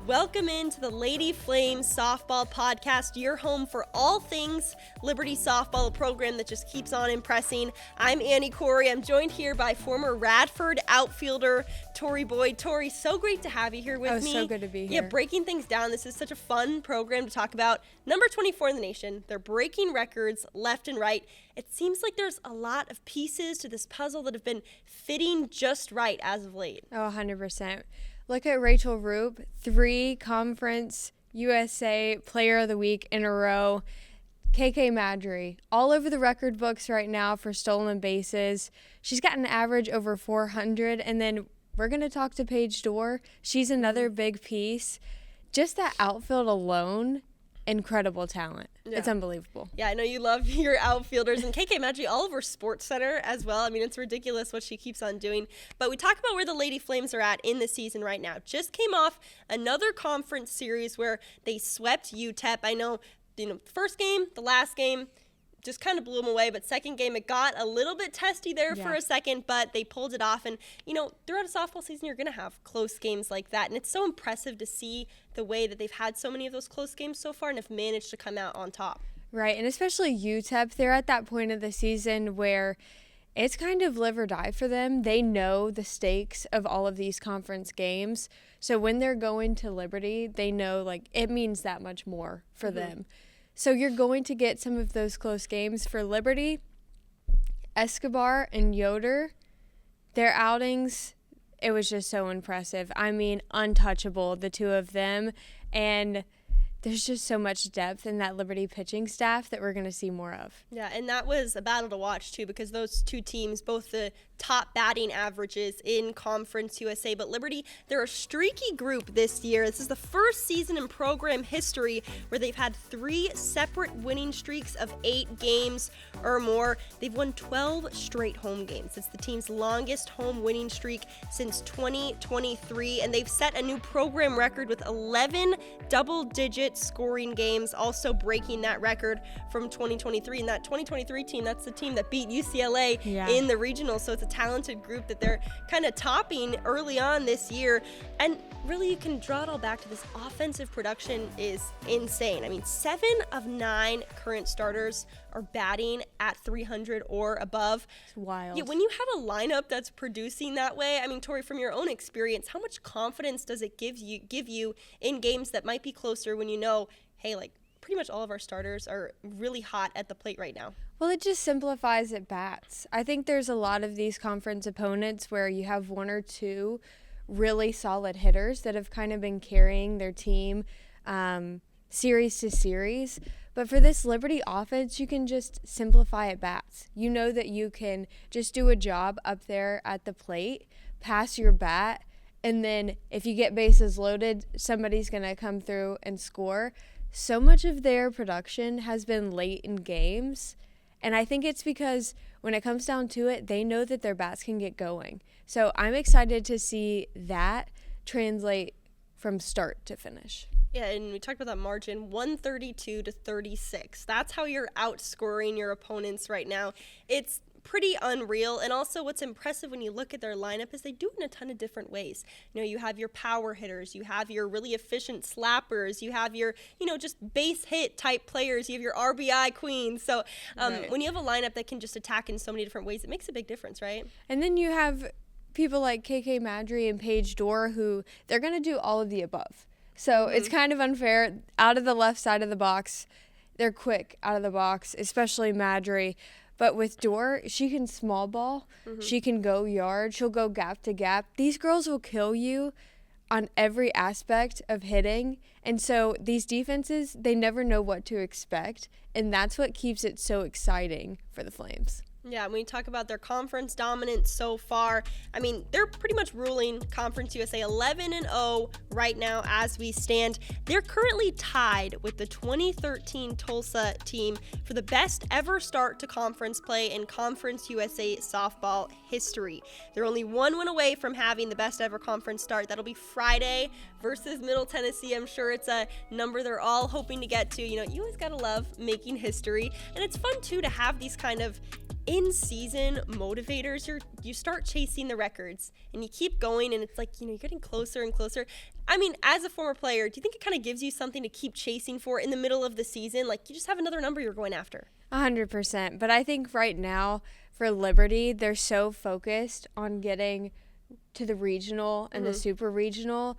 Welcome into the Lady Flames Softball Podcast, your home for all things Liberty Softball, a program that just keeps on impressing. I'm Annie Cory. I'm joined here by former Radford outfielder Tori Boyd. Tori, so great to have you here with me. Oh, so good to be here. Yeah, breaking things down. This is such a fun program to talk about. Number 24 in the nation. They're breaking records left and right. It seems like there's a lot of pieces to this puzzle that have been fitting just right as of late. Oh, 100%. Look at Rachel Roupe, 3 Conference USA Player of the Week in a row. KK Madry, all over the record books right now for stolen bases. She's got an average over 400. And then we're going to talk to Paige Doerr. She's another big piece. Just that outfield alone, incredible talent. Yeah. It's unbelievable. Yeah, I know you love your outfielders. And KK Madry all over SportsCenter as well. I mean, it's ridiculous what she keeps on doing. But we talk about where the Lady Flames are at in the season right now. Just came off another conference series where they swept UTEP. I know, first game, the last game, just kind of blew them away. But second game, it got a little bit testy there for a second, but they pulled it off. And, throughout a softball season, you're going to have close games like that. And it's so impressive to see the way that they've had so many of those close games so far and have managed to come out on top. Right, and especially UTEP, they're at that point of the season where it's kind of live or die for them. They know the stakes of all of these conference games. So when they're going to Liberty, they know, it means that much more for them. So you're going to get some of those close games for Liberty. Escobar and Yoder, their outings, it was just so impressive. I mean, untouchable, the two of them. And there's just so much depth in that Liberty pitching staff that we're going to see more of. Yeah, and that was a battle to watch, too, because those two teams, both the top batting averages in Conference USA, but Liberty, they're a streaky group this year. This is the first season in program history where they've had 3 separate winning streaks of 8 games or more. They've won 12 straight home games. It's the team's longest home winning streak since 2023, and they've set a new program record with 11 double-digit scoring games, also breaking that record from 2023. And that 2023 team, that's the team that beat UCLA in the regional, so it's a talented group that they're kind of topping early on this year. And really, you can draw it all back to this offensive production is insane. I mean, 7 of 9 current starters are batting at 300 or above. It's wild. Yeah, when you have a lineup that's producing that way, I mean, Tori, from your own experience, how much confidence does it give you in games that might be closer when you know, hey, pretty much all of our starters are really hot at the plate right now? Well, it just simplifies at bats. I think there's a lot of these conference opponents where you have 1 or 2 really solid hitters that have kind of been carrying their team series to series. But for this Liberty offense, you can just simplify at bats. You know that you can just do a job up there at the plate, pass your bat, and then if you get bases loaded, somebody's going to come through and score. So much of their production has been late in games, and I think it's because when it comes down to it, they know that their bats can get going. So I'm excited to see that translate from start to finish. Yeah, and we talked about that margin, 132-36. That's how you're outscoring your opponents right now. It's pretty unreal. And also what's impressive when you look at their lineup is they do it in a ton of different ways. You have your power hitters, you have your really efficient slappers, you have your, just base hit type players, you have your RBI queens. So when you have a lineup that can just attack in so many different ways, it makes a big difference, right? And then you have people like KK Madry and Paige Doerr who they're going to do all of the above. So it's kind of unfair. Out of the left side of the box, they're quick out of the box, especially Madry. But with Doerr, she can small ball. She can go yard. She'll go gap to gap. These girls will kill you on every aspect of hitting. And so these defenses, they never know what to expect. And that's what keeps it so exciting for the Flames. Yeah, when we talk about their conference dominance so far, I mean, they're pretty much ruling Conference USA 11-0 right now as we stand. They're currently tied with the 2013 Tulsa team for the best ever start to conference play in Conference USA softball history. They're only 1 win away from having the best ever conference start. That'll be Friday versus Middle Tennessee. I'm sure it's a number they're all hoping to get to. You always got to love making history. And it's fun, too, to have these kind of in-season motivators, you start chasing the records and you keep going, and it's like, you're getting closer and closer. I mean, as a former player, do you think it kind of gives you something to keep chasing for in the middle of the season? Like, you just have another number you're going after. 100%. But I think right now for Liberty, they're so focused on getting to the regional and the super regional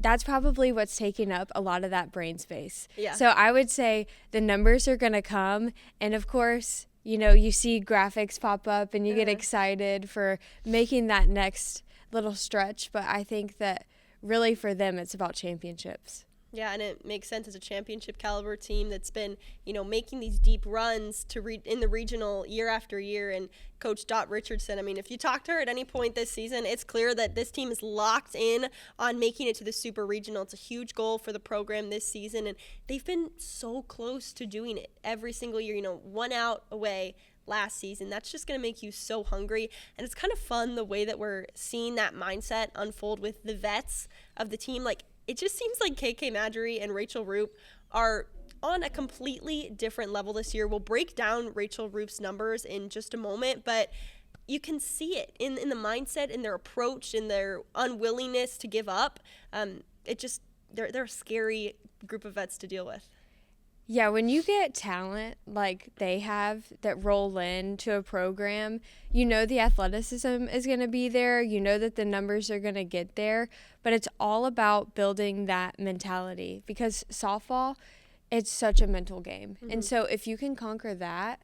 that's probably what's taking up a lot of that brain space. Yeah. So I would say the numbers are going to come. And of course, you see graphics pop up and you get excited for making that next little stretch. But I think that really for them, it's about championships. Yeah, and it makes sense as a championship caliber team that's been, making these deep runs in the regional year after year. And Coach Dot Richardson, I mean, if you talk to her at any point this season, it's clear that this team is locked in on making it to the super regional. It's a huge goal for the program this season, and they've been so close to doing it every single year, 1 out away last season. That's just going to make you so hungry. And it's kind of fun the way that we're seeing that mindset unfold with the vets of the team. Like, it just seems like KK Madry and Rachel Roupe are on a completely different level this year. We'll break down Rachel Roupe's numbers in just a moment, but you can see it in the mindset, in their approach, in their unwillingness to give up. They're a scary group of vets to deal with. Yeah, when you get talent like they have that roll into a program, the athleticism is going to be there. That the numbers are going to get there. But it's all about building that mentality, because softball, it's such a mental game. And so if you can conquer that,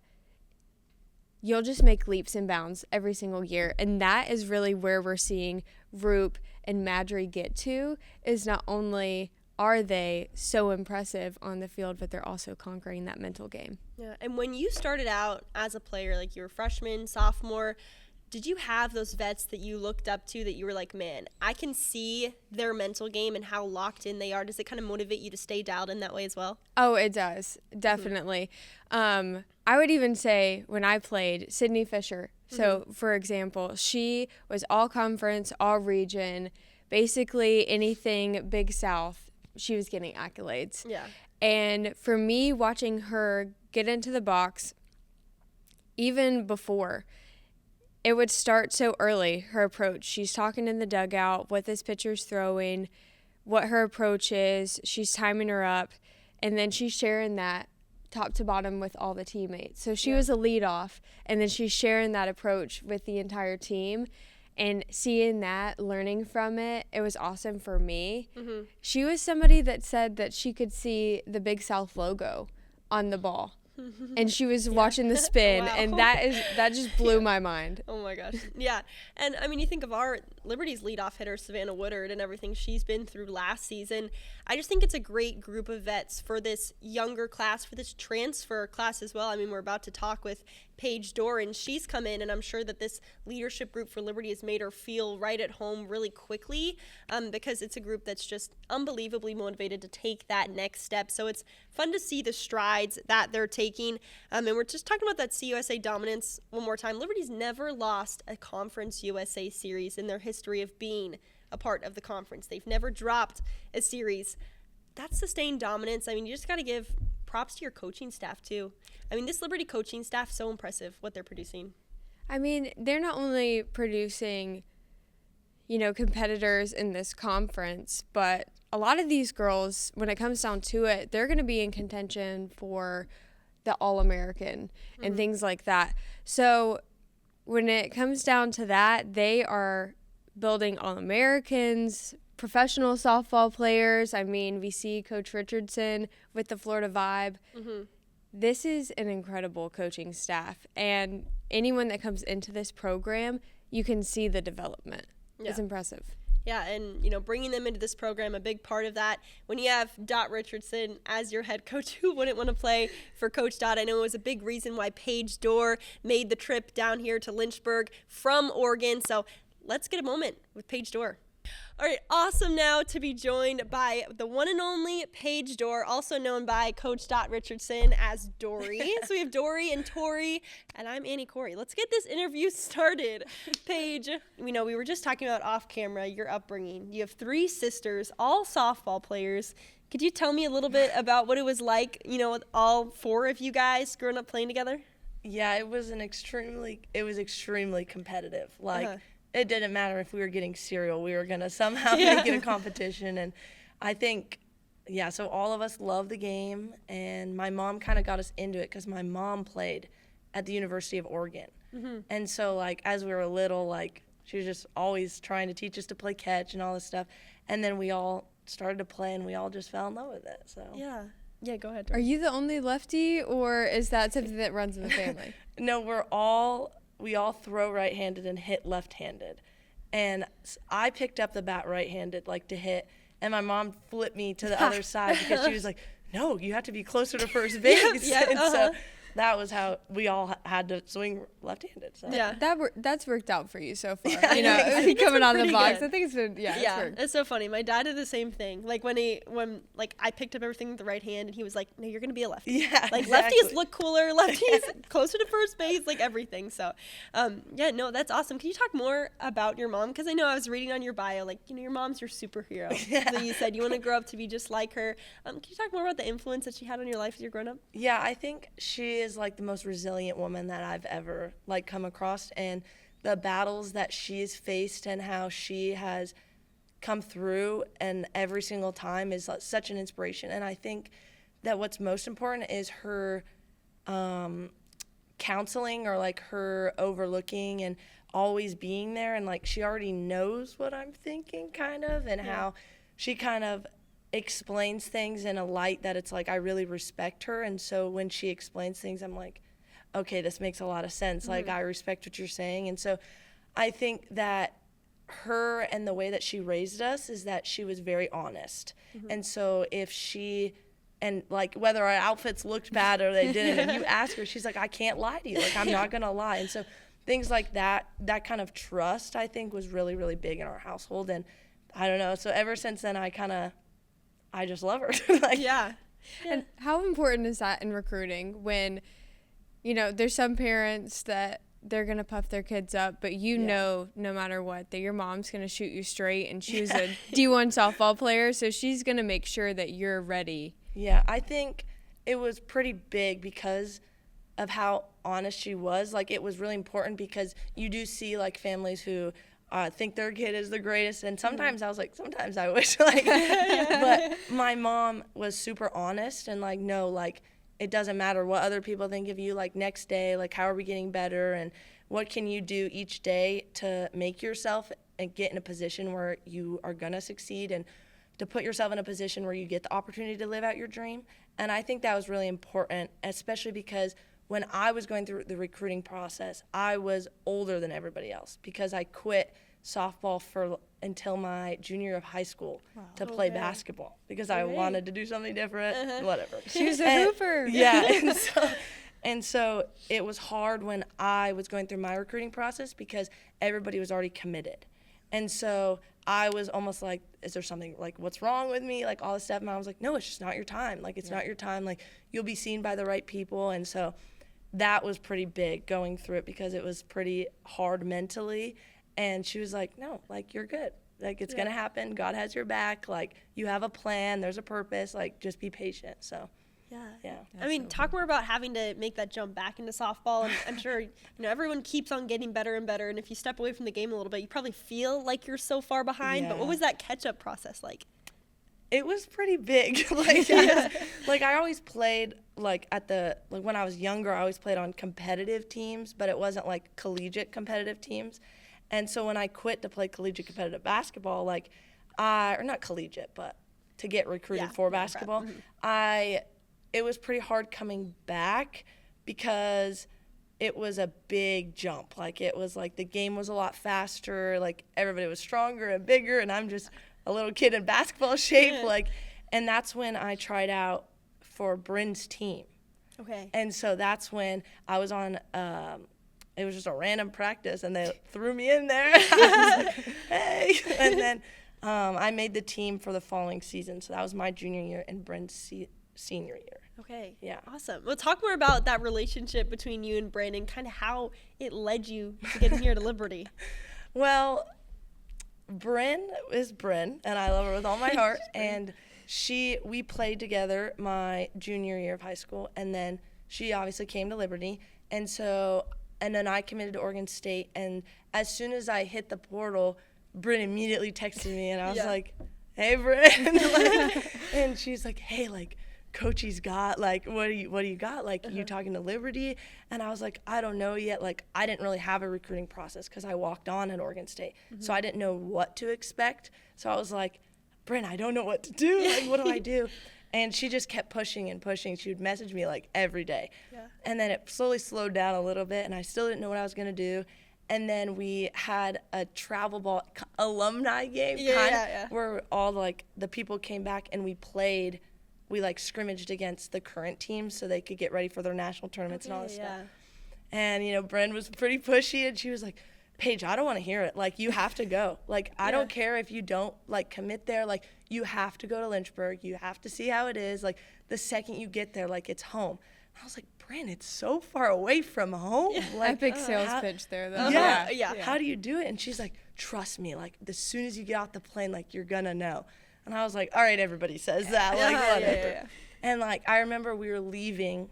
you'll just make leaps and bounds every single year. And that is really where we're seeing Roupe and Madry get to, is not only are they so impressive on the field, but they're also conquering that mental game. Yeah, and when you started out as a player, like you were freshman, sophomore, did you have those vets that you looked up to that you were like, man, I can see their mental game and how locked in they are? Does it kind of motivate you to stay dialed in that way as well? Oh, it does. Definitely. I would even say when I played, Sydney Fisher. So, for example, she was all conference, all region, basically anything Big South. She was getting accolades. Yeah. And for me, watching her get into the box, even before, it would start so early, her approach. She's talking in the dugout, what this pitcher's throwing, what her approach is. She's timing her up, and then she's sharing that top to bottom with all the teammates. So she was a leadoff, and then she's sharing that approach with the entire team. And seeing that, learning from it, it was awesome for me. She was somebody that said that she could see the Big South logo on the ball. And she was watching the spin, Wow. and that just blew my mind. Oh my gosh. Yeah. And I mean, you think of our Liberty's leadoff hitter, Savannah Woodard, and everything she's been through last season. I just think it's a great group of vets for this younger class, for this transfer class as well. I mean, we're about to talk with Paige Doerr, and she's come in, and I'm sure that this leadership group for Liberty has made her feel right at home really quickly, because it's a group that's just unbelievably motivated to take that next step. So it's fun to see the strides that they're taking. And we're just talking about that CUSA dominance one more time. Liberty's never lost a Conference USA series in their history of being a part of the conference. They've never dropped a series. That's sustained dominance. I mean, you just got to give props to your coaching staff too. I mean, this Liberty coaching staff, so impressive what they're producing. I mean, they're not only producing, competitors in this conference, but a lot of these girls, when it comes down to it, they're going to be in contention for the All-American and things like that. So when it comes down to that, they are building All-Americans, professional softball players. I mean, we see Coach Richardson with the Florida Vibe. This is an incredible coaching staff, and anyone that comes into this program, you can see the development. Yeah. It's impressive. Yeah, and, bringing them into this program, a big part of that, when you have Dot Richardson as your head coach, who wouldn't want to play for Coach Dot? I know it was a big reason why Paige Doerr made the trip down here to Lynchburg from Oregon. So let's get a moment with Paige Doerr. All right, awesome now to be joined by the one and only Paige Doerr, also known by Coach Dot Richardson as Dory. So we have Dory and Tori, and I'm Annie Cory. Let's get this interview started. Paige, we were just talking about off camera, your upbringing. You have 3 sisters, all softball players. Could you tell me a little bit about what it was like, with all 4 of you guys growing up playing together? Yeah, it was extremely competitive. Like, it didn't matter if we were getting cereal, we were going to somehow make it a competition. And I think, yeah, so all of us love the game, and my mom kind of got us into it because my mom played at the University of Oregon. And so, like, as we were little, like, she was just always trying to teach us to play catch and all this stuff. And then we all started to play, and we all just fell in love with it. So Yeah, go ahead. Are you the only lefty, or is that something that runs in the family? No, we all throw right-handed and hit left-handed. And I picked up the bat right-handed, like, to hit, and my mom flipped me to the other side because she was like, no, you have to be closer to first base. And so that was how we all had to swing left-handed. So. Yeah, that's worked out for you so far. Yeah, you know, I think it's coming been out of the pretty box, good. I think it's been it's worked. It's so funny. My dad did the same thing. Like when like I picked up everything with the right hand, and he was like, "No, you're gonna be a lefty. Yeah, like exactly. lefties look cooler, lefties closer to first base, like everything." So, no, that's awesome. Can you talk more about your mom? Because I know I was reading on your bio, like your mom's your superhero. Yeah. So you said you want to grow up to be just like her. Can you talk more about the influence that she had on your life as you're growing up? Yeah, I think she is like the most resilient woman that I've ever like come across, and the battles that she's faced and how she has come through and every single time is such an inspiration. And I think that what's most important is her counseling, or like her overlooking and always being there, and like she already knows what I'm thinking kind of, and how she kind of explains things in a light that it's like I really respect her. And so when she explains things, I'm like, okay, this makes a lot of sense. Like, I respect what you're saying. And so I think that her and the way that she raised us is that she was very honest. And so if she, and like whether our outfits looked bad or they didn't, and you ask her, she's like, I can't lie to you. Like, I'm not going to lie. And so things like that, that kind of trust, I think, was really, really big in our household. And I don't know. So ever since then, I just love her. Like, Yeah. And how important is that in recruiting when, you know, there's some parents that they're going to puff their kids up, but you know, no matter what, that your mom's going to shoot you straight, and she was a D1 softball player, so she's going to make sure that you're ready. Yeah, I think it was pretty big because of how honest she was. Like, it was really important because you do see, like, families who think their kid is the greatest, and sometimes I was like, sometimes I wish, like, but my mom was super honest and, like, no, like, it doesn't matter what other people think of you, like, next day, like, how are we getting better, and what can you do each day to make yourself and get in a position where you are going to succeed, and to put yourself in a position where you get the opportunity to live out your dream. And I think that was really important, especially because when I was going through the recruiting process, I was older than everybody else because I quit softball until my junior year of high school to play basketball because I wanted to do something different, whatever. She was a hooper. Yeah, and so it was hard when I was going through my recruiting process because everybody was already committed. And so I was almost like, is there something, like, what's wrong with me? Like, all this stuff. And I was like, no, it's just not your time. Like, it's not your time. Like, you'll be seen by the right people. And so that was pretty big going through it because it was pretty hard mentally. And she was like, no, like, you're good. Like, it's going to happen. God has your back. Like, you have a plan. There's a purpose. Like, just be patient. So, yeah. I mean, talk more about having to make that jump back into softball. And I'm sure, everyone keeps on getting better and better. And if you step away from the game a little bit, you probably feel like you're so far behind. But what was that catch-up process like? It was pretty big. Like, I always played, like, when I was younger, I always played on competitive teams, but it wasn't, like, collegiate competitive teams. And so when I quit to play collegiate competitive basketball, like, or not collegiate, but to get recruited for basketball, it was pretty hard coming back because it was a big jump. Like, it was like the game was a lot faster, like, everybody was stronger and bigger, and I'm just a little kid in basketball shape. Like, and that's when I tried out for Bryn's team. Okay. And so that's when I was on it was just a random practice, and they threw me in there. I was like, hey. And then I made the team for the following season. So that was my junior year and Bryn's senior year. Okay. Yeah. Awesome. Well, talk more about that relationship between you and Bryn and kind of how it led you to getting here to Liberty. Well, Bryn is Bryn, and I love her with all my heart. And we played together my junior year of high school, and then she obviously came to Liberty. And then I committed to Oregon State, and as soon as I hit the portal, Bryn immediately texted me, and I was like, hey, Bryn. And she's like, hey, like, Coachy's got, like, what do you got? Like, you talking to Liberty? And I was like, I don't know yet. Like, I didn't really have a recruiting process because I walked on at Oregon State. So I didn't know what to expect. So I was like, Bryn, I don't know what to do. Like, what do I do? And she just kept pushing and pushing. She would message me, like, every day. And then it slowly slowed down a little bit, and I still didn't know what I was going to do. And then we had a travel ball alumni game where all, like, the people came back and we played. We, like, scrimmaged against the current team so they could get ready for their national tournaments and all this stuff. And, you know, Bryn was pretty pushy, and she was like, Paige, I don't want to hear it. Like, you have to go. Like, I don't care if you don't, like, commit there. Like, you have to go to Lynchburg. You have to see how it is. Like, the second you get there, like, it's home. And I was like, Bryn, it's so far away from home. Like, epic sales pitch there, though. Yeah. How do you do it? And she's like, trust me. Like, as soon as you get off the plane, like, you're going to know. And I was like, all right, everybody says that. Like, whatever. And, like, I remember we were leaving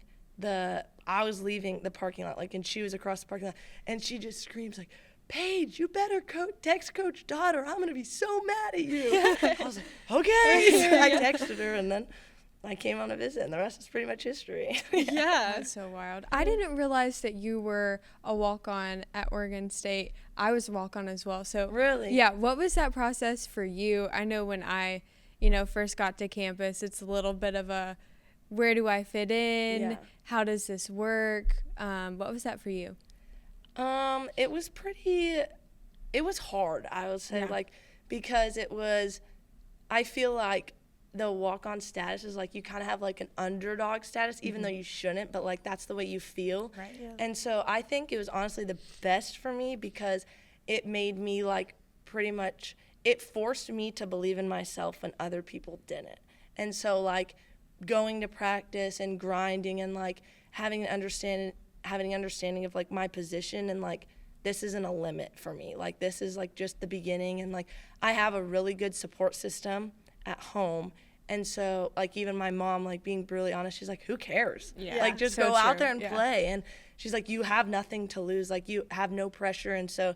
I was leaving the parking lot, like, and she was across the parking lot. And she just screams, like, Paige, you better text Coach Dodd or I'm going to be so mad at you. I was like, okay. So I texted her, and then I came on a visit, and the rest is pretty much history. That's so wild. I didn't realize that you were a walk-on at Oregon State. I was a walk-on as well. So Really? Yeah, what was that process for you? I know when I, first got to campus, it's a little bit of a, where do I fit in? Yeah. How does this work? What was that for you? It was hard, I would say, like, because I feel like the walk-on status is, like, you kind of have, like, an underdog status, even though you shouldn't, but, like, that's the way you feel. Right. Yeah. And so I think it was honestly the best for me because it made me, like, it forced me to believe in myself when other people didn't. And so, like, going to practice and grinding and, like, having an understanding of, like, my position and, like, this isn't a limit for me. Like, this is, like, just the beginning. And, like, I have a really good support system at home. And so, like, even my mom, like, being brutally honest, she's like, who cares? Yeah. Like, just So go out true. there and play. And she's like, you have nothing to lose. Like, you have no pressure. And so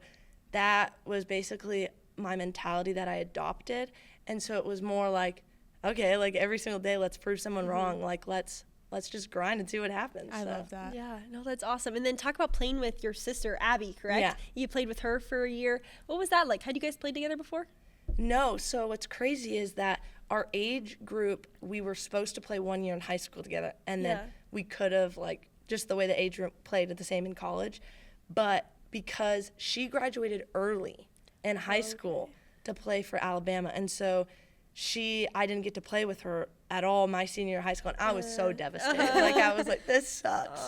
that was basically my mentality that I adopted. And so it was more like, okay, like, every single day, let's prove someone wrong. Like, let's just grind and see what happens. I love that. Yeah, no, that's awesome. And then talk about playing with your sister, Abby, correct? Yeah. You played with her for a year. What was that like? Had you guys played together before? No, so what's crazy is that our age group, we were supposed to play 1 year in high school together, and then we could have, like, just the way the age group played at the same in college. But because she graduated early in high school to play for Alabama, and so I didn't get to play with her at all my senior year of high school, and I was so devastated. Like, I was like, this sucks.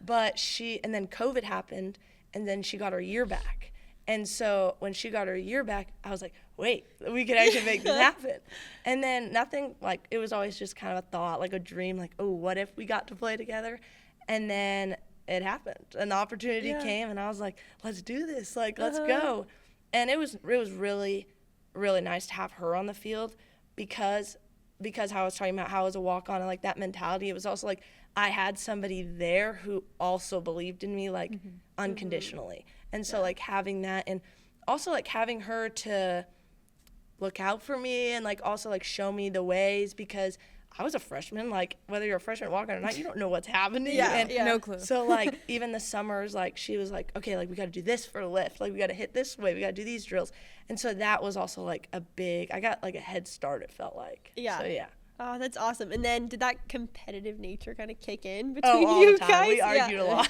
But and then COVID happened, and then she got her year back. And so when she got her year back, I was like, wait, we could actually make this happen. And then nothing, like, it was always just kind of a thought, like a dream, like, oh, what if we got to play together? And then it happened. An opportunity came, and I was like, let's do this. Like, let's go. And it was really, really nice to have her on the field because how I was talking about how I was a walk-on and, like, that mentality. It was also, like, I had somebody there who also believed in me, like, unconditionally. And so, like, having that, and also, like, having her to look out for me and, like, also, like, show me the ways, because I was a freshman. Like, whether you're a freshman walk-on or not, you don't know what's happening. No clue. So, like, even the summers, like, she was like, okay, like, we got to do this for a lift. Like, we got to hit this way. We got to do these drills. And so that was also, like, I got, like, a head start, it felt like. Yeah. So, yeah. Oh, that's awesome. And then did that competitive nature kind of kick in between all you the time. guys? We argued a lot.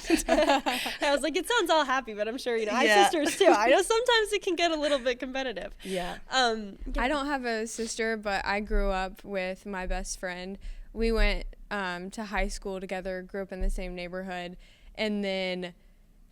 I was like, it sounds all happy, but I'm sure, I have sisters too. I know sometimes it can get a little bit competitive. Yeah. I don't have a sister, but I grew up with my best friend. We went to high school together, grew up in the same neighborhood, and then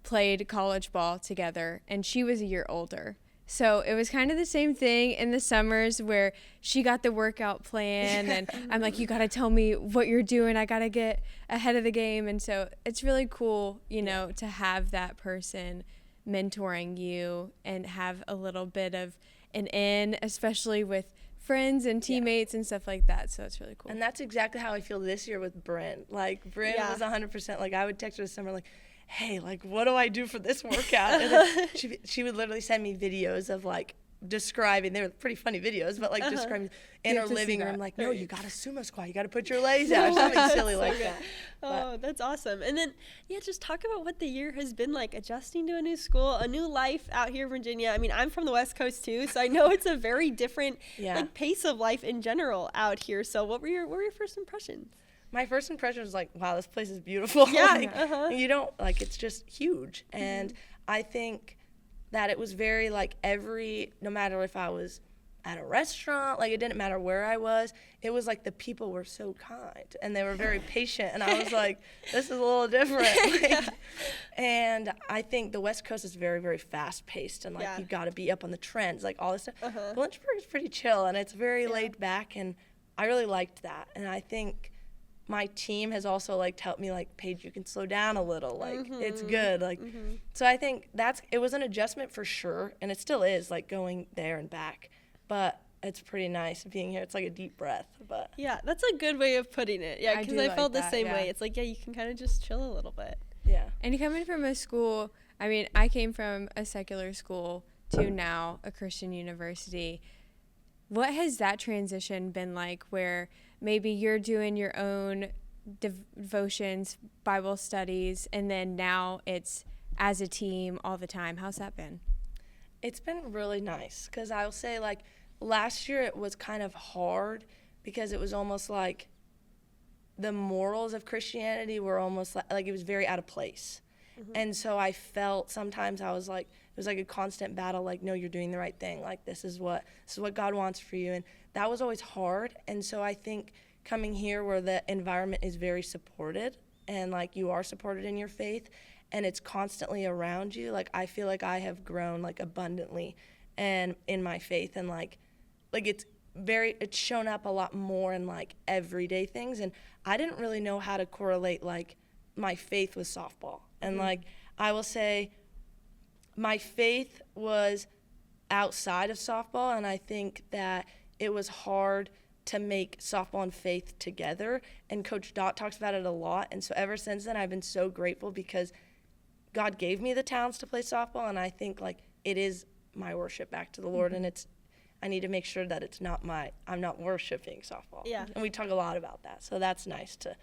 played college ball together. And she was a year older. So it was kind of the same thing in the summers where she got the workout plan and I'm like, you got to tell me what you're doing. I got to get ahead of the game. And so it's really cool, to have that person mentoring you and have a little bit of an in, especially with friends and teammates and stuff like that. So it's really cool. And that's exactly how I feel this year with Bryn. Like, Bryn was 100%. Like, I would text her this summer, like, hey, like, what do I do for this workout? And then she would literally send me videos of, like, describing, they were pretty funny videos, but, like, describing in her living room, like, no, you got to sumo squat, you got to put your legs out, or something silly like that. Oh, that's awesome. And then, yeah, just talk about what the year has been like, adjusting to a new school, a new life out here in Virginia. I mean, I'm from the West Coast too, so I know it's a very different like pace of life in general out here. So what were your first impressions? My first impression was like, wow, this place is beautiful. Yeah. Like, you don't, like, it's just huge. And I think that it was very, like, no matter if I was at a restaurant, like, it didn't matter where I was, it was like the people were so kind and they were very patient. And I was like, this is a little different. Like, and I think the West Coast is very, very fast paced and, like, you got to be up on the trends, like, all this stuff. Lynchburg is pretty chill and it's very laid back, and I really liked that. And I think my team has also, like, helped me, like, Paige, you can slow down a little, like, it's good, like, so I think it was an adjustment for sure, and it still is, like, going there and back, but it's pretty nice being here. It's like a deep breath. But yeah, that's a good way of putting it. Yeah, because I felt the same way. It's like, yeah, you can kind of just chill a little bit. Yeah. And coming from a school, I mean, I came from a secular school to now a Christian university. What has that transition been like, where maybe you're doing your own devotions, Bible studies, and then now it's as a team all the time? How's that been? It's been really nice, because I'll say, like, last year it was kind of hard because it was almost like the morals of Christianity were almost like it was very out of place. And so I felt sometimes I was like, it was like a constant battle, like, no, you're doing the right thing. Like, this is what God wants for you. And that was always hard. And so I think coming here where the environment is very supported and, like, you are supported in your faith and it's constantly around you, like, I feel like I have grown, like, abundantly and in my faith, and like it's shown up a lot more in, like, everyday things. And I didn't really know how to correlate, like, my faith with softball. And like, I will say my faith was outside of softball, and I think that it was hard to make softball and faith together. And Coach Dot talks about it a lot. And so ever since then, I've been so grateful because God gave me the talents to play softball, and I think, like, it is my worship back to the Lord, and I need to make sure that I'm not worshiping softball. Yeah. And we talk a lot about that. So that's nice to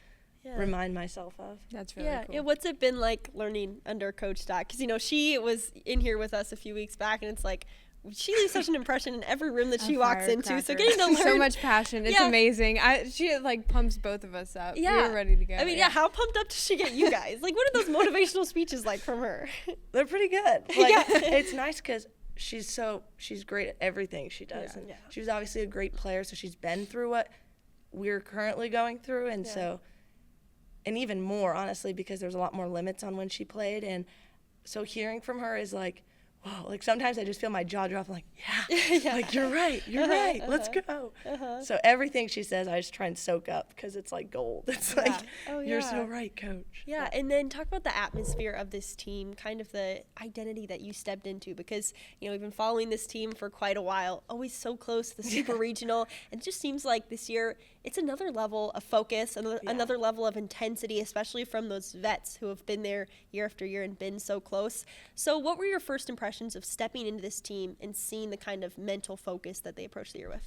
remind myself of. That's really cool. Yeah, what's it been like learning under Coach Dot? Because, you know, she was in here with us a few weeks back, and it's like, she leaves such an impression in every room that she walks into. So getting to learn so much passion, it's amazing. She like pumps both of us up. Yeah, we're ready to go. I mean, how pumped up does she get you guys? Like, what are those motivational speeches like from her? They're pretty good. Like, it's nice because she's great at everything she does, and she was obviously a great player, so she's been through what we're currently going through, and so, and even more, honestly, because there's a lot more limits on when she played. And so hearing from her is like, whoa, like, sometimes I just feel my jaw drop. I'm like, like, you're right, let's go. So everything she says, I just try and soak up, because it's like gold. It's like, you're so right, Coach. Yeah, and then talk about the atmosphere of this team, kind of the identity that you stepped into, because, you know, we've been following this team for quite a while, always so close to the super regional. And it just seems like this year it's another level of focus, another level of intensity, especially from those vets who have been there year after year and been so close. So what were your first impressions of stepping into this team and seeing the kind of mental focus that they approach the year with?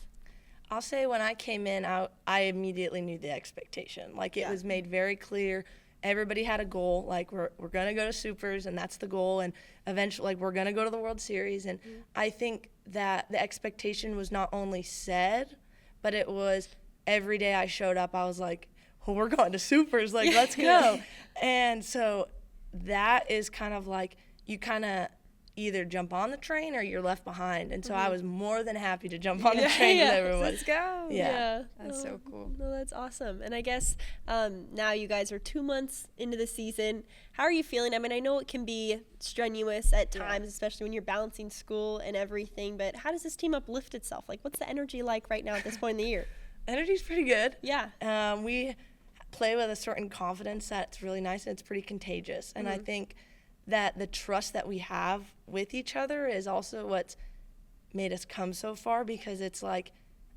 I'll say when I came in, I immediately knew the expectation. Like, it was made very clear. Everybody had a goal. Like, we're going to go to Supers, and that's the goal. And eventually, like, we're going to go to the World Series. And I think that the expectation was not only said, but it was every day I showed up, I was like, well, we're going to Supers. Like, let's go. And so that is kind of like, you kind of either jump on the train or you're left behind. And so I was more than happy to jump on the train with everyone. Let's go. Yeah. That's so cool. No, that's awesome. And I guess now you guys are 2 months into the season. How are you feeling? I mean, I know it can be strenuous at times, especially when you're balancing school and everything, but how does this team uplift itself? Like, what's the energy like right now at this point in the year? Energy's pretty good. Yeah. We play with a certain confidence that's really nice, and it's pretty contagious. And I think that the trust that we have with each other is also what's made us come so far, because it's like,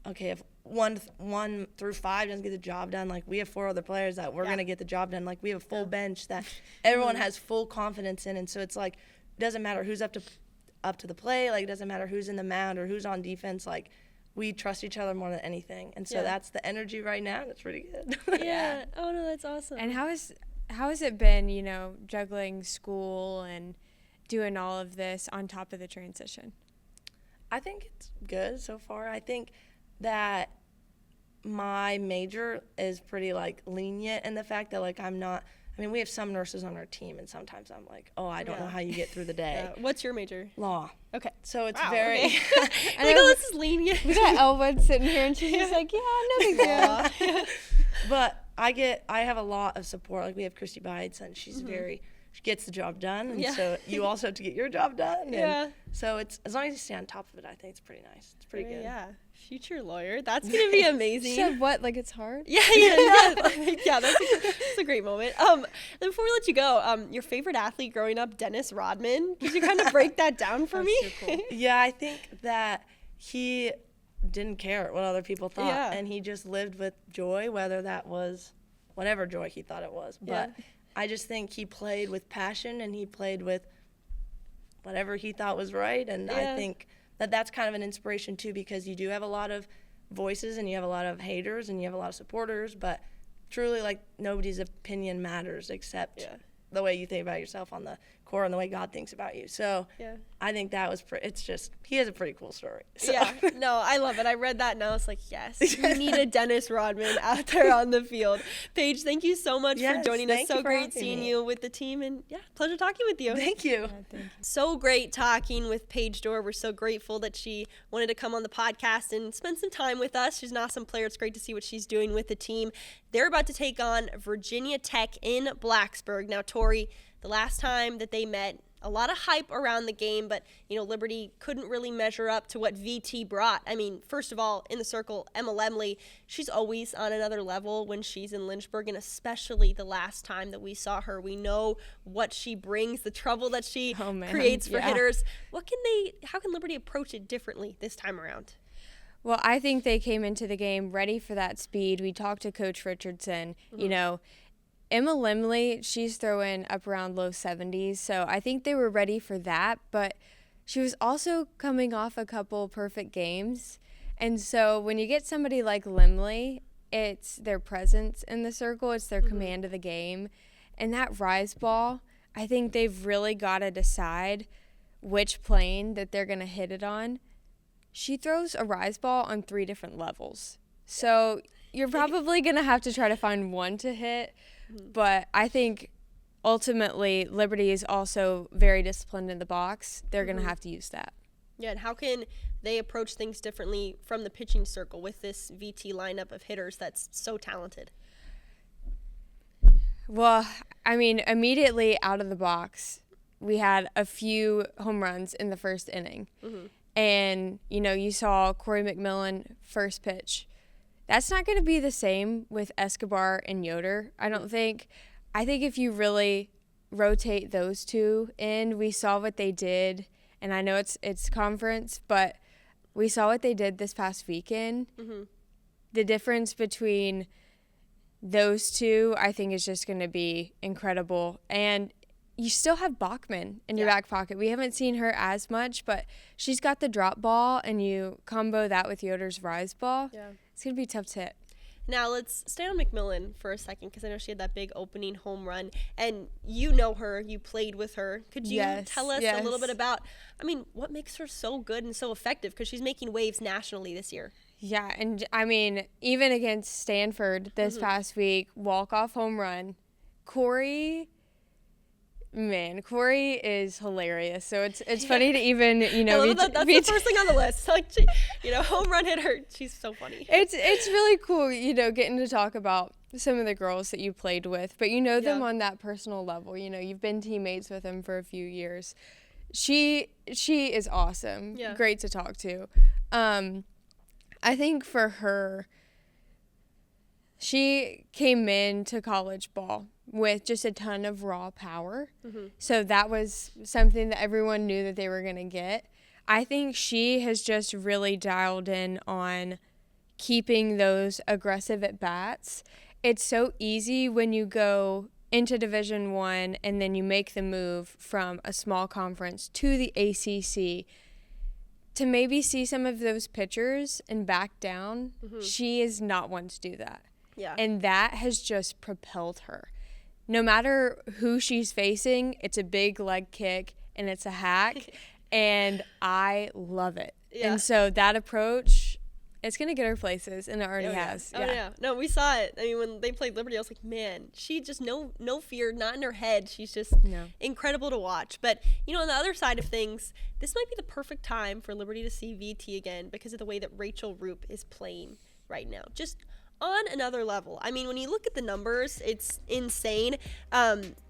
okay, if one through 5 doesn't get the job done, like we have 4 other players that we're going to get the job done. Like we have a full bench that everyone has full confidence in. And so it's like, it doesn't matter who's up to the plate. Like it doesn't matter who's in the mound or who's on defense. Like we trust each other more than anything. And so that's the energy right now. That's pretty good. Yeah. Oh no, that's awesome. And how has it been, juggling school and doing all of this on top of the transition? I think it's good so far. I think that my major is pretty like lenient in the fact that like we have some nurses on our team and sometimes I'm like, oh, I don't know how you get through the day. What's your major? Law. Okay. So it's very okay. I know this is lenient. We got Elwood sitting here and she's just like, yeah, no big deal. But I have a lot of support. Like we have Christy Bites and she's she gets the job done, and so you also have to get your job done. And so it's, as long as you stay on top of it, I think it's pretty nice. It's pretty good. Yeah. Future lawyer. That's going to be amazing. She said what? Like it's hard? Yeah. That's a great moment. Then before we let you go, your favorite athlete growing up, Dennis Rodman. Could you kind of break that down for me? So cool. Yeah, I think that he didn't care what other people thought, and he just lived with joy, whether that was whatever joy he thought it was. But I just think he played with passion and he played with whatever he thought was right. And I think that that's kind of an inspiration too, because you do have a lot of voices and you have a lot of haters and you have a lot of supporters, but truly like nobody's opinion matters except the way you think about yourself on the core and the way God thinks about you. So I think that was he has a pretty cool story. So. Yeah, no, I love it. I read that and I was like, yes, we need a Dennis Rodman out there on the field. Paige, thank you so much for joining us. So great seeing you with the team, and pleasure talking with you. Thank you. Thank you. So great talking with Paige Doerr. We're so grateful that she wanted to come on the podcast and spend some time with us. She's an awesome player. It's great to see what she's doing with the team. They're about to take on Virginia Tech in Blacksburg. Now, Tori, the last time that they met, a lot of hype around the game, but, Liberty couldn't really measure up to what VT brought. I mean, first of all, in the circle, Emma Lemley, she's always on another level when she's in Lynchburg, and especially the last time that we saw her. We know what she brings, the trouble that she creates for hitters. How can Liberty approach it differently this time around? Well, I think they came into the game ready for that speed. We talked to Coach Richardson, Emma Lemley, she's throwing up around low 70s, so I think they were ready for that, but she was also coming off a couple perfect games, and so when you get somebody like Lemley, it's their presence in the circle, it's their command of the game, and that rise ball, I think they've really got to decide which plane that they're going to hit it on. She throws a rise ball on 3 different levels, so you're probably going to have to try to find one to hit. But I think ultimately Liberty is also very disciplined in the box. They're going to have to use that. Yeah, and how can they approach things differently from the pitching circle with this VT lineup of hitters that's so talented? Well, I mean, immediately out of the box, we had a few home runs in the first inning. And, you saw Corey McMillan first pitch. That's not going to be the same with Escobar and Yoder, I don't think. I think if you really rotate those two in, we saw what they did, and I know it's conference, but we saw what they did this past weekend. The difference between those two, I think, is just going to be incredible. And you still have Bachman in your back pocket. We haven't seen her as much, but she's got the drop ball, and you combo that with Yoder's rise ball. It's going to be tough to hit. Now, let's stay on McMillan for a second, because I know she had that big opening home run, and you know her, you played with her. Could you tell us a little bit about, what makes her so good and so effective? Because she's making waves nationally this year. Yeah, and even against Stanford this past week, walk-off home run, Cory is hilarious. So it's funny to even, that's the first thing on the list. Like, home run hitter. She's so funny. It's really cool, getting to talk about some of the girls that you played with, but them on that personal level. You've been teammates with them for a few years. She is awesome. Great to talk to. I think for her, she came into college ball with just a ton of raw power. So that was something that everyone knew that they were going to get. I think she has just really dialed in on keeping those aggressive at bats. It's so easy when you go into Division I and then you make the move from a small conference to the ACC to maybe see some of those pitchers and back down. She is not one to do that. Yeah. And that has just propelled her. No matter who she's facing, it's a big leg kick and it's a hack, and I love it. Yeah. And so that approach, it's going to get her places, and it already has. Oh, yeah. No, we saw it. I mean, when they played Liberty, I was like, man, she just no fear, not in her head. She's just incredible to watch. But, on the other side of things, this might be the perfect time for Liberty to see VT again because of the way that Rachel Roupe is playing right now. Just on another level. I mean, when you look at the numbers, it's insane.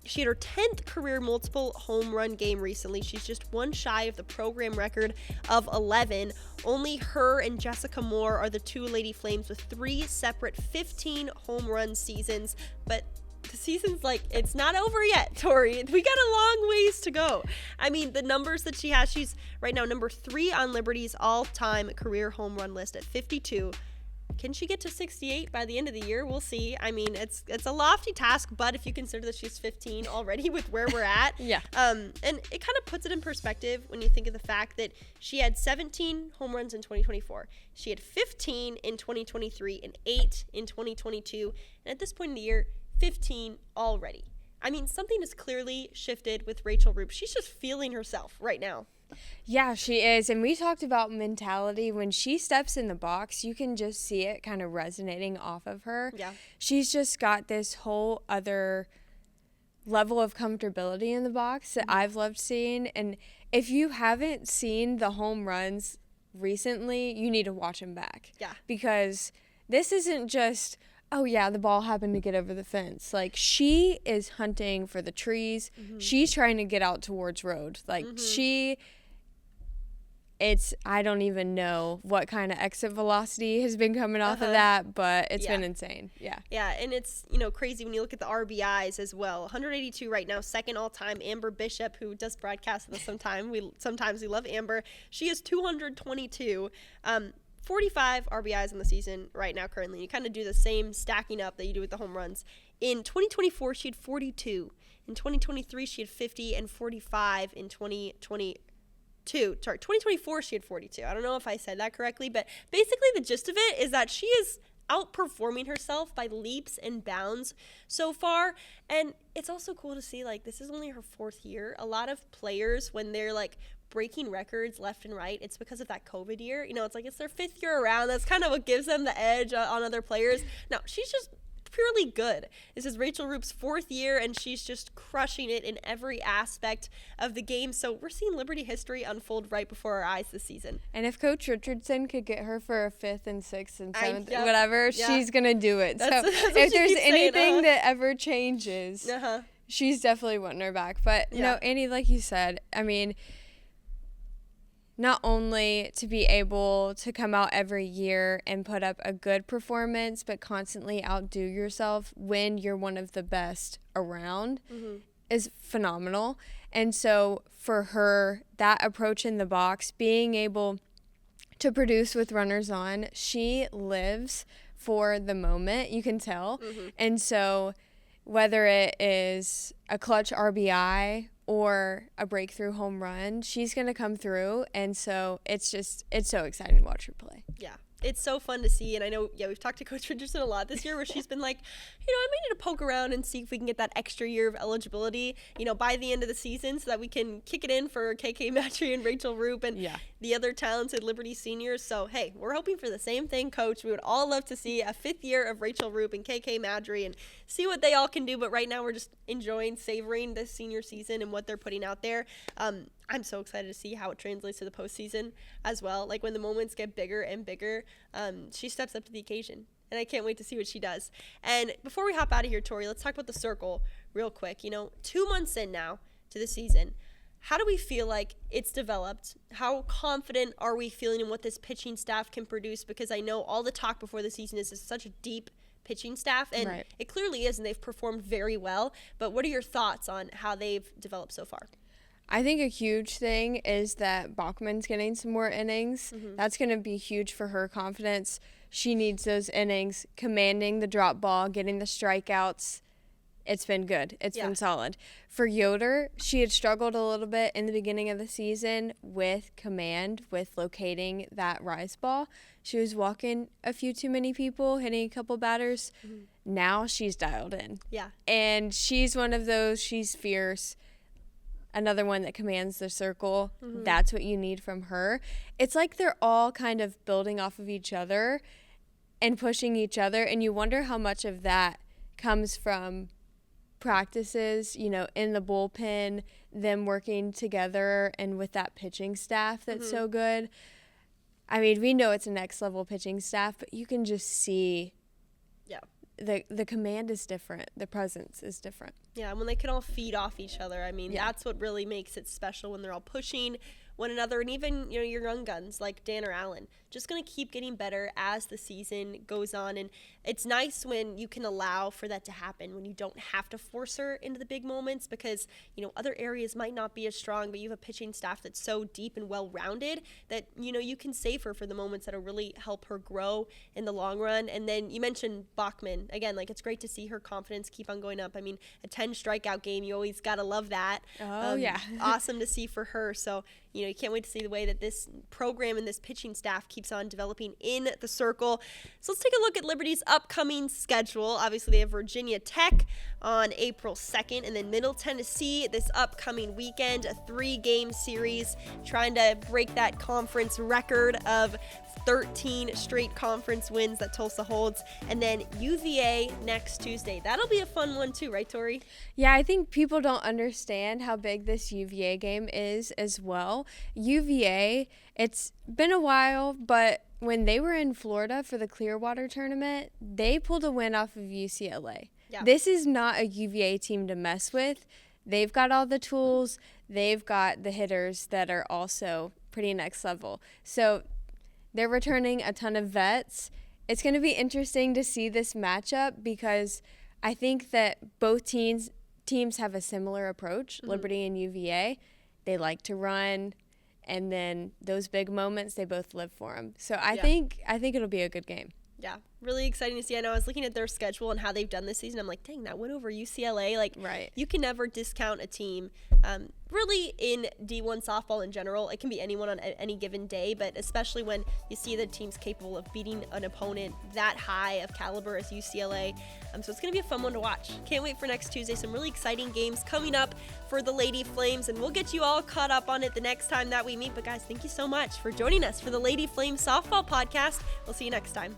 She had her 10th career multiple home run game recently. She's just one shy of the program record of 11. Only her and Jessica Moore are the two Lady Flames with 3 separate 15 home run seasons. But the season's it's not over yet, Tori. We got a long ways to go. I mean, the numbers that she has, she's right now number 3 on Liberty's all-time career home run list at 52. Can she get to 68 by the end of the year? We'll see. I mean, it's a lofty task, but if you consider that she's 15 already with where we're at, yeah. And it kind of puts it in perspective when you think of the fact that she had 17 home runs in 2024. She had 15 in 2023 and 8 in 2022. And at this point in the year, 15 already. I mean, something has clearly shifted with Rachel Roupe. She's just feeling herself right now. Yeah, she is. And we talked about mentality. When she steps in the box, you can just see it kind of resonating off of her. Yeah. She's just got this whole other level of comfortability in the box that I've loved seeing. And if you haven't seen the home runs recently, you need to watch them back. Yeah. Because this isn't just, oh, yeah, the ball happened to get over the fence. She is hunting for the trees. She's trying to get out towards road. I don't even know what kind of exit velocity has been coming off of that, but it's been insane. Yeah. Yeah, and it's, crazy when you look at the RBIs as well. 182 right now, second all-time. Amber Bishop, who does broadcast with us sometimes we love Amber. She is 222. 45 RBIs in the season right now currently. You kind of do the same stacking up that you do with the home runs. In 2024, she had 42. In 2023, she had 50 and 45 in 2022. 2024, she had 42. I don't know if I said that correctly, but basically the gist of it is that she is outperforming herself by leaps and bounds so far. And it's also cool to see, this is only her 4th year. A lot of players, when they're, breaking records left and right, it's because of that COVID year. It's their 5th year around. That's kind of what gives them the edge on other players. Now, she's just purely good. This is Rachel Roupe's 4th year, and she's just crushing it in every aspect of the game. So we're seeing Liberty history unfold right before our eyes this season. And if Coach Richardson could get her for a 5th and 6th and 7th, she's going to do it. That's if there's anything that ever changes, she's definitely wanting her back. But no, Annie, like you said, I mean, not only to be able to come out every year and put up a good performance, but constantly outdo yourself when you're one of the best around is phenomenal. And so for her, that approach in the box, being able to produce with runners on, she lives for the moment, you can tell. And so whether it is a clutch RBI or a breakthrough home run, she's going to come through. And so it's so exciting to watch her play. Yeah. It's so fun to see, and I know, we've talked to Coach Richardson a lot this year where she's been like, I may need to poke around and see if we can get that extra year of eligibility, by the end of the season so that we can kick it in for KK Matry and Rachel Roupe and the other talented Liberty seniors. So, hey, we're hoping for the same thing, Coach. We would all love to see a 5th year of Rachel Roupe and KK Matry and see what they all can do, but right now we're just savoring this senior season and what they're putting out there. I'm so excited to see how it translates to the postseason as well. When the moments get bigger and bigger, she steps up to the occasion. And I can't wait to see what she does. And before we hop out of here, Tori, let's talk about the circle real quick. 2 months in now to the season, how do we feel like it's developed? How confident are we feeling in what this pitching staff can produce? Because I know all the talk before the season is such a deep pitching staff, and it clearly is, and they've performed very well. But what are your thoughts on how they've developed so far? I think a huge thing is that Bachman's getting some more innings. That's going to be huge for her confidence. She needs those innings, commanding the drop ball, getting the strikeouts. It's been good. It's been solid. For Yoder, she had struggled a little bit in the beginning of the season with command, with locating that rise ball. She was walking a few too many people, hitting a couple batters. Now she's dialed in. Yeah. And she's one of those, she's fierce. Another one that commands the circle. That's what you need from her. It's like they're all kind of building off of each other and pushing each other. And you wonder how much of that comes from practices, you know, in the bullpen, them working together and with that pitching staff that's so good. I mean, we know it's a next level pitching staff, but you can just see the command is different. The presence is different. Yeah, and when they can all feed off each other, I mean, that's what really makes it special when they're all pushing one another. And even, you know, your young guns like Dan or Allen, just going to keep getting better as the season goes on. And it's nice when you can allow for that to happen, when you don't have to force her into the big moments, because, you know, other areas might not be as strong, but you have a pitching staff that's so deep and well-rounded that, you know, you can save her for the moments that'll really help her grow in the long run. And then you mentioned Bachman. Again, like, it's great to see her confidence keep on going up. I mean, a 10 strikeout game, you always got to love that. Awesome to see for her. So, you know, you can't wait to see the way that this program and this pitching staff keeps on developing in the circle. So let's take a look at Liberty's upcoming schedule. Obviously, they have Virginia Tech on April 2nd, and then Middle Tennessee this upcoming weekend, a 3-game series, trying to break that conference record of 13 straight conference wins that Tulsa holds. And then UVA next Tuesday. That'll be a fun one too, right, Tori? Yeah, I think people don't understand how big this UVA game is as well. UVA, it's been a while, but when they were in Florida for the Clearwater tournament, they pulled a win off of UCLA. Yeah. This is not a UVA team to mess with. They've got all the tools. They've got the hitters that are also pretty next level. So they're returning a ton of vets. It's going to be interesting to see this matchup because I think that both teams have a similar approach, Liberty and UVA. They like to run, and then those big moments, they both live for them. So I think it'll be a good game. Yeah, really exciting to see. I know I was looking at their schedule and how they've done this season. I'm like, dang, that win over UCLA. Like, you can never discount a team. Really, in D1 softball in general, it can be anyone on any given day, but especially when you see the teams capable of beating an opponent that high of caliber as UCLA. So it's going to be a fun one to watch. Can't wait for next Tuesday. Some really exciting games coming up for the Lady Flames, and we'll get you all caught up on it the next time that we meet. But guys, thank you so much for joining us for the Lady Flames Softball Podcast. We'll see you next time.